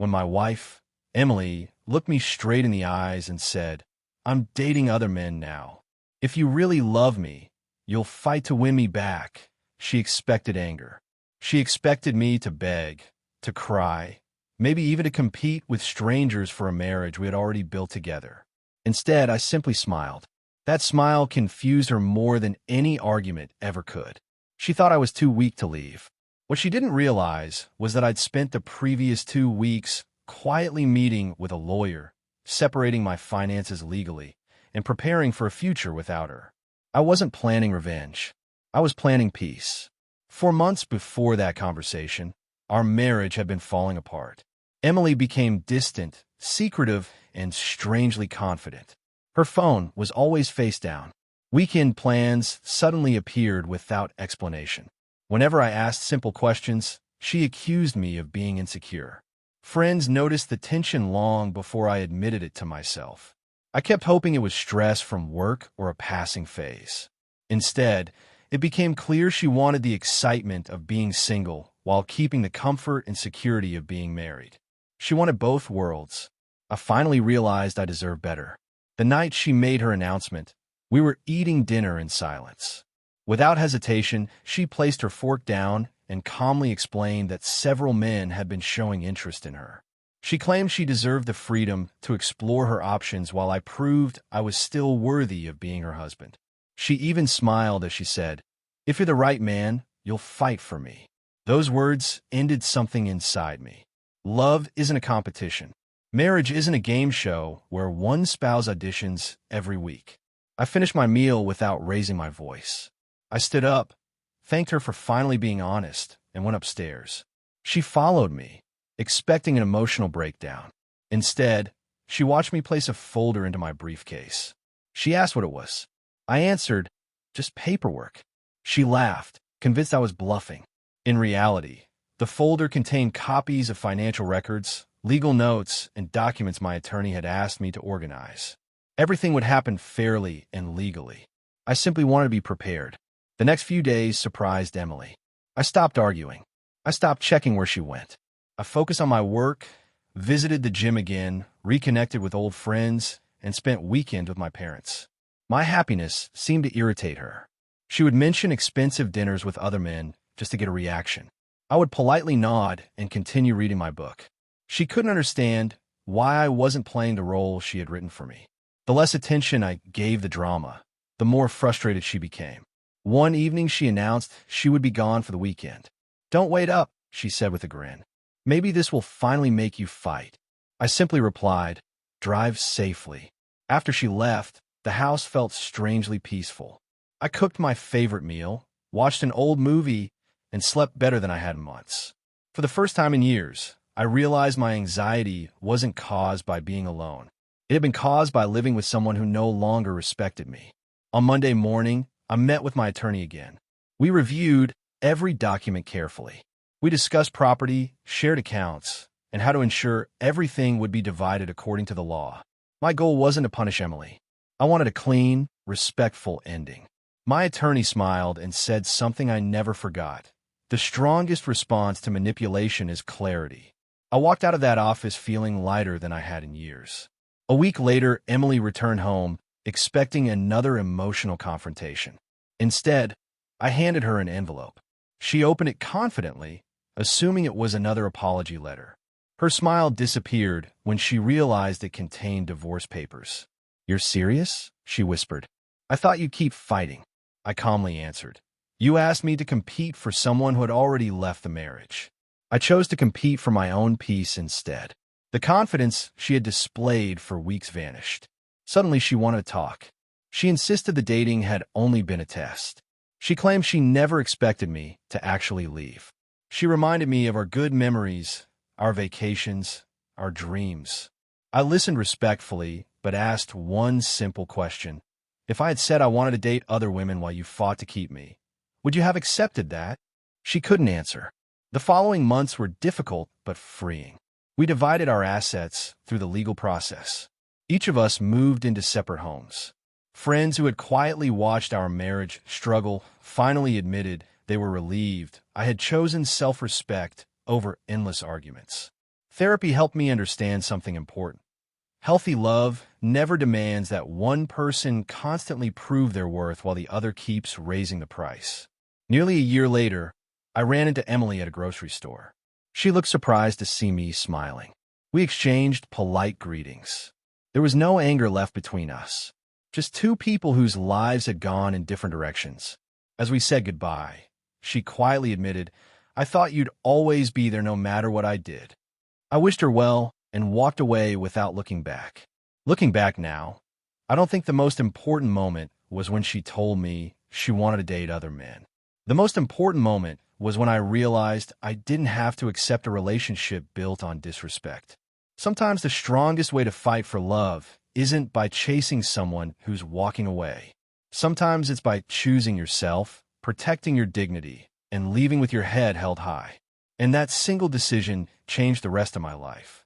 when my wife, Emily, looked me straight in the eyes and said, "I'm dating other men now. If you really love me, you'll fight to win me back." She expected anger. She expected me to beg, to cry, maybe even to compete with strangers for a marriage we had already built together. Instead, I simply smiled. That smile confused her more than any argument ever could. She thought I was too weak to leave. What she didn't realize was that I'd spent the previous 2 weeks quietly meeting with a lawyer, separating my finances legally, and preparing for a future without her. I wasn't planning revenge. I was planning peace. 4 months before that conversation, our marriage had been falling apart. Emily became distant, secretive, and strangely confident. Her phone was always face down. Weekend plans suddenly appeared without explanation. Whenever I asked simple questions, she accused me of being insecure. Friends noticed the tension long before I admitted it to myself. I kept hoping it was stress from work or a passing phase. Instead, it became clear she wanted the excitement of being single while keeping the comfort and security of being married. She wanted both worlds. I finally realized I deserved better. The night she made her announcement, we were eating dinner in silence. Without hesitation, she placed her fork down and calmly explained that several men had been showing interest in her. She claimed she deserved the freedom to explore her options while I proved I was still worthy of being her husband. She even smiled as she said, "If you're the right man, you'll fight for me." Those words ended something inside me. Love isn't a competition. Marriage isn't a game show where one spouse auditions every week. I finished my meal without raising my voice. I stood up, thanked her for finally being honest, and went upstairs. She followed me, expecting an emotional breakdown. Instead, she watched me place a folder into my briefcase. She asked what it was. I answered, "Just paperwork." She laughed, convinced I was bluffing. In reality, the folder contained copies of financial records, legal notes, and documents my attorney had asked me to organize. Everything would happen fairly and legally. I simply wanted to be prepared. The next few days surprised Emily. I stopped arguing. I stopped checking where she went. I focused on my work, visited the gym again, reconnected with old friends, and spent weekends with my parents. My happiness seemed to irritate her. She would mention expensive dinners with other men just to get a reaction. I would politely nod and continue reading my book. She couldn't understand why I wasn't playing the role she had written for me. The less attention I gave the drama, the more frustrated she became. One evening she announced she would be gone for the weekend. "Don't wait up," she said with a grin. "Maybe this will finally make you fight." I simply replied, "Drive safely." After she left, the house felt strangely peaceful. I cooked my favorite meal, watched an old movie, and slept better than I had in months. For the first time in years, I realized my anxiety wasn't caused by being alone. It had been caused by living with someone who no longer respected me. On Monday morning, I met with my attorney again. We reviewed every document carefully. We discussed property, shared accounts, and how to ensure everything would be divided according to the law. My goal wasn't to punish Emily. I wanted a clean, respectful ending. My attorney smiled and said something I never forgot. The strongest response to manipulation is clarity. I walked out of that office feeling lighter than I had in years. A week later, Emily returned home, expecting another emotional confrontation. Instead, I handed her an envelope. She opened it confidently, assuming it was another apology letter. Her smile disappeared when she realized it contained divorce papers. "You're serious?" she whispered. "I thought you'd keep fighting." I calmly answered. "You asked me to compete for someone who had already left the marriage. I chose to compete for my own peace instead." The confidence she had displayed for weeks vanished. Suddenly, she wanted to talk. She insisted the dating had only been a test. She claimed she never expected me to actually leave. She reminded me of our good memories, our vacations, our dreams. I listened respectfully, but asked one simple question. If I had said I wanted to date other women while you fought to keep me, would you have accepted that? She couldn't answer. The following months were difficult but freeing. We divided our assets through the legal process. Each of us moved into separate homes. Friends who had quietly watched our marriage struggle finally admitted they were relieved I had chosen self-respect over endless arguments. Therapy helped me understand something important. Healthy love never demands that one person constantly prove their worth while the other keeps raising the price. Nearly a year later, I ran into Emily at a grocery store. She looked surprised to see me smiling. We exchanged polite greetings. There was no anger left between us, just two people whose lives had gone in different directions. As we said goodbye, she quietly admitted, "I thought you'd always be there no matter what I did." I wished her well and walked away without looking back. Looking back now, I don't think the most important moment was when she told me she wanted to date other men. The most important moment was when I realized I didn't have to accept a relationship built on disrespect. Sometimes the strongest way to fight for love isn't by chasing someone who's walking away. Sometimes it's by choosing yourself, protecting your dignity, and leaving with your head held high. And that single decision changed the rest of my life.